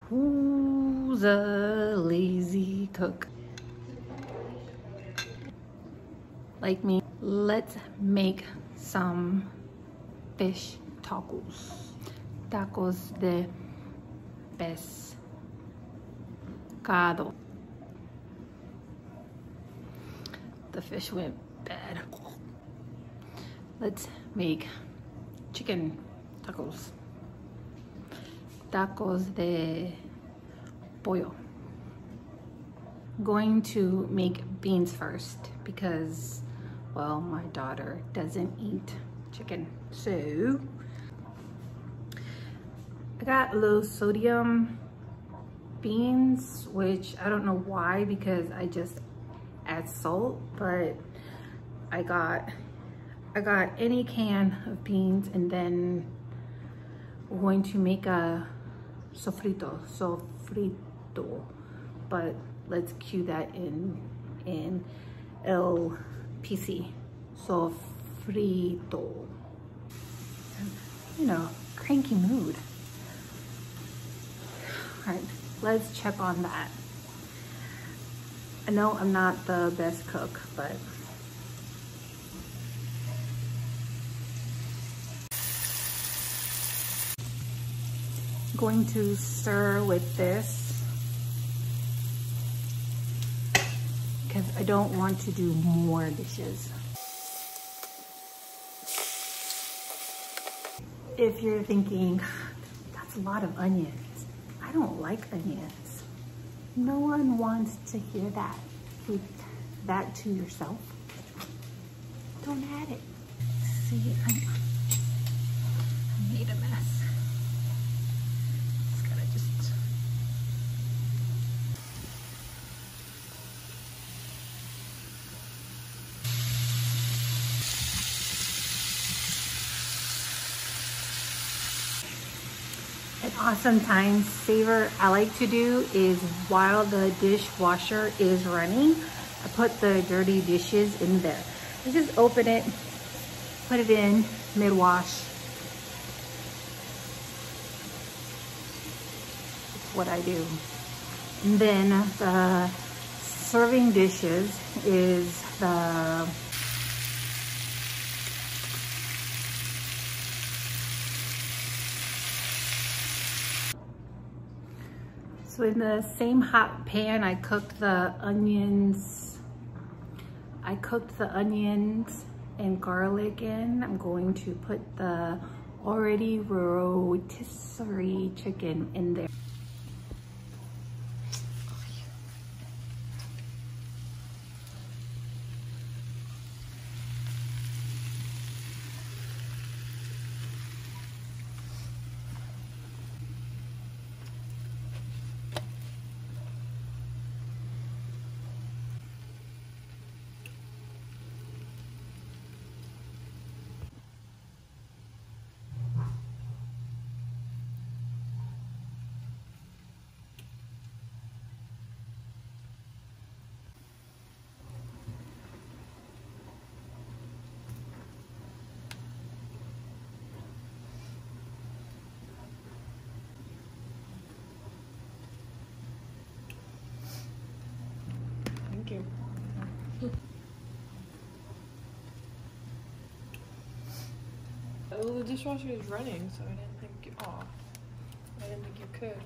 Who's a lazy cook? Like me. Let's make some fish tacos. Tacos de pescado. The fish went bad. Let's make chicken tacos. Tacos de pollo. Going to make beans first because, well, my daughter doesn't eat chicken. So I got low sodium beans, which I don't know why because I just add salt, but I got any can of beans, and then we're going to make a sofrito, but let's cue that in el PC, sofrito. You know, cranky mood. All right, let's check on that. I know I'm not the best cook, but I'm going to stir with this because I don't want to do more dishes. If you're thinking, that's a lot of onions, I don't like onions. No one wants to hear that. Keep that to yourself. Don't add it. See, I made a mess. Just gotta just... An awesome time saver I like to do is while the dishwasher is running, I put the dirty dishes in there. I just open it, put it in mid-wash. That's what I do. And then the serving dishes is the so in the same hot pan, I cooked the onions. I cooked the onions and garlic in. I'm going to put the already rotisserie chicken in there. Thank you. Well, the dishwasher is running, so I didn't think, I didn't think you could.